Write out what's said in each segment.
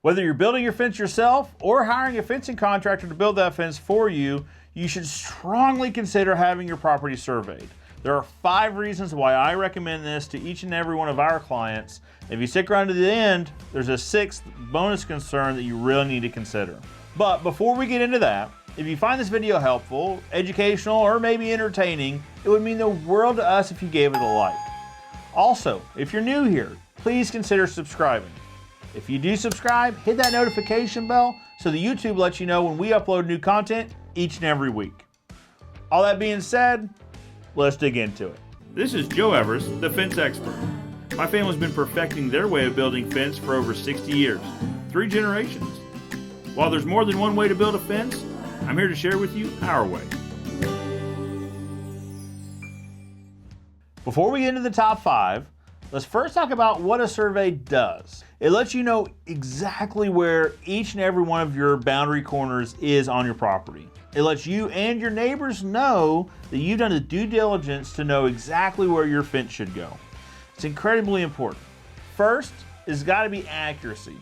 Whether you're building your fence yourself or hiring a fencing contractor to build that fence for you, you should strongly consider having your property surveyed. There are 5 reasons why I recommend this to each and every one of our clients. If you stick around to the end, there's a 6th bonus concern that you really need to consider. But before we get into that, if you find this video helpful, educational, or maybe entertaining, it would mean the world to us if you gave it a like. Also, if you're new here, please consider subscribing. If you do subscribe, hit that notification bell so that YouTube lets you know when we upload new content each and every week. All that being said, let's dig into it. This is Joe Everest, the fence expert. My family's been perfecting their way of building fence for over 60 years, 3 generations. While there's more than one way to build a fence, I'm here to share with you our way. Before we get into the top 5, let's first talk about what a survey does. It lets you know exactly where each and every one of your boundary corners is on your property. It lets you and your neighbors know that you've done the due diligence to know exactly where your fence should go. It's incredibly important. First, it's got to be accuracy.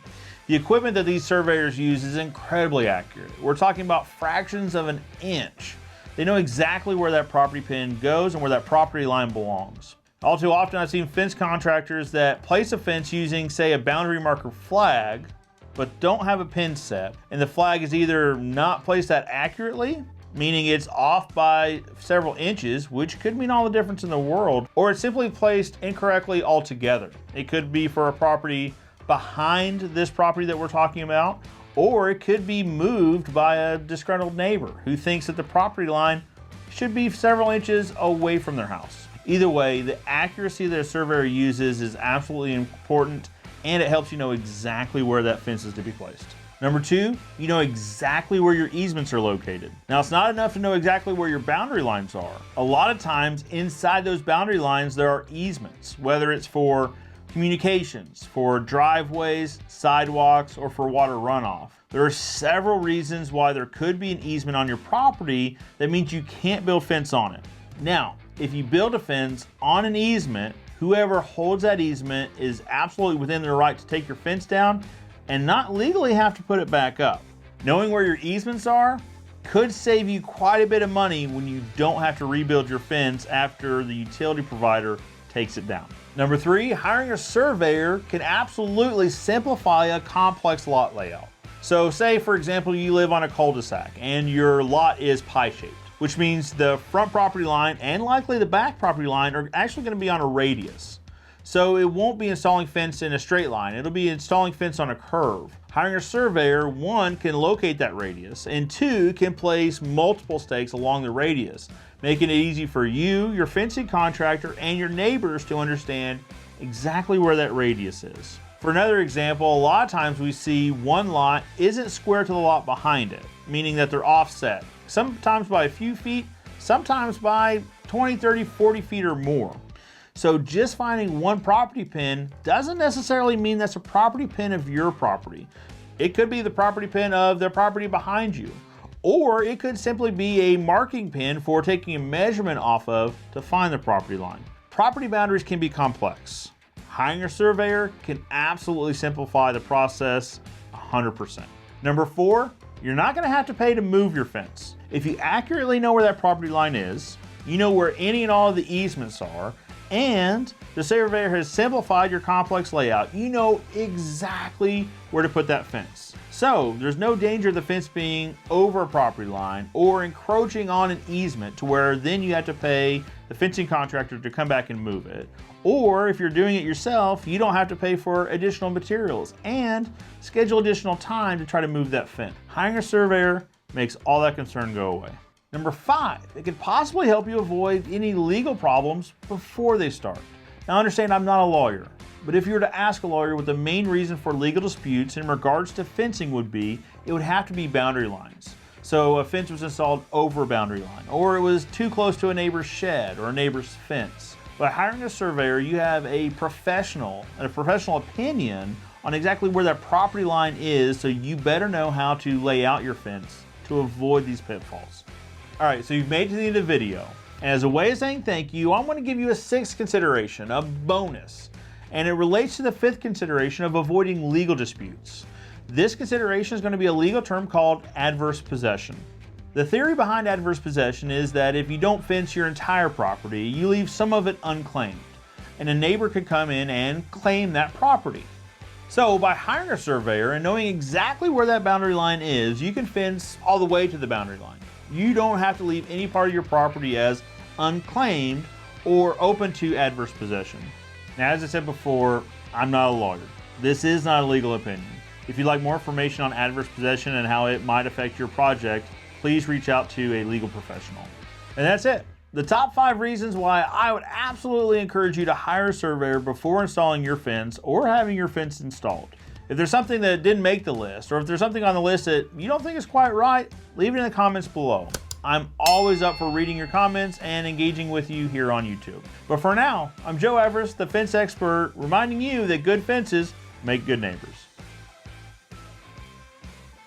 The equipment that these surveyors use is incredibly accurate. We're talking about fractions of an inch. They know exactly where that property pin goes and where that property line belongs. All too often, I've seen fence contractors that place a fence using, say, a boundary marker flag, but don't have a pin set, and the flag is either not placed that accurately, meaning it's off by several inches, which could mean all the difference in the world, or it's simply placed incorrectly altogether. It could be for a property behind this property that we're talking about, or it could be moved by a disgruntled neighbor who thinks that the property line should be several inches away from their house. Either way, the accuracy that a surveyor uses is absolutely important, and it helps you know exactly where that fence is to be placed. Number 2, you know exactly where your easements are located. Now, it's not enough to know exactly where your boundary lines are. A lot of times inside those boundary lines, there are easements, whether it's for communications, for driveways, sidewalks, or for water runoff. There are several reasons why there could be an easement on your property that means you can't build fence on it. Now, if you build a fence on an easement, whoever holds that easement is absolutely within their right to take your fence down and not legally have to put it back up. Knowing where your easements are could save you quite a bit of money when you don't have to rebuild your fence after the utility provider takes it down. Number 3, hiring a surveyor can absolutely simplify a complex lot layout. So say, for example, you live on a cul-de-sac and your lot is pie-shaped, which means the front property line and likely the back property line are actually going to be on a radius. So it won't be installing fence in a straight line, it'll be installing fence on a curve. Hiring a surveyor, 1, can locate that radius, and 2, can place multiple stakes along the radius, making it easy for you, your fencing contractor, and your neighbors to understand exactly where that radius is. For another example, a lot of times we see one lot isn't square to the lot behind it, meaning that they're offset, sometimes by a few feet, sometimes by 20, 30, 40 feet or more. So just finding one property pin doesn't necessarily mean that's a property pin of your property. It could be the property pin of the property behind you, or it could simply be a marking pin for taking a measurement off of to find the property line. Property boundaries can be complex. Hiring a surveyor can absolutely simplify the process 100%. Number 4, you're not going to have to pay to move your fence. If you accurately know where that property line is, you know where any and all of the easements are, and the surveyor has simplified your complex layout, you know exactly where to put that fence. So there's no danger of the fence being over a property line or encroaching on an easement to where then you have to pay the fencing contractor to come back and move it. Or if you're doing it yourself, you don't have to pay for additional materials and schedule additional time to try to move that fence. Hiring a surveyor makes all that concern go away. Number 5, it could possibly help you avoid any legal problems before they start. Now understand, I'm not a lawyer, but if you were to ask a lawyer what the main reason for legal disputes in regards to fencing would be, it would have to be boundary lines. So a fence was installed over a boundary line, or it was too close to a neighbor's shed or a neighbor's fence. By hiring a surveyor, you have a professional opinion on exactly where that property line is, so you better know how to lay out your fence to avoid these pitfalls. All right, so you've made it to the end of the video. And as a way of saying thank you, I want to give you a 6th consideration, a bonus. And it relates to the 5th consideration of avoiding legal disputes. This consideration is going to be a legal term called adverse possession. The theory behind adverse possession is that if you don't fence your entire property, you leave some of it unclaimed, and a neighbor could come in and claim that property. So by hiring a surveyor and knowing exactly where that boundary line is, you can fence all the way to the boundary line. You don't have to leave any part of your property as unclaimed or open to adverse possession. Now, as I said before, I'm not a lawyer. This is not a legal opinion. If you'd like more information on adverse possession and how it might affect your project, please reach out to a legal professional. And that's it. The top 5 reasons why I would absolutely encourage you to hire a surveyor before installing your fence or having your fence installed. If there's something that didn't make the list, or if there's something on the list that you don't think is quite right, leave it in the comments below. I'm always up for reading your comments and engaging with you here on YouTube. But for now, I'm Joe Everest, the fence expert, reminding you that good fences make good neighbors.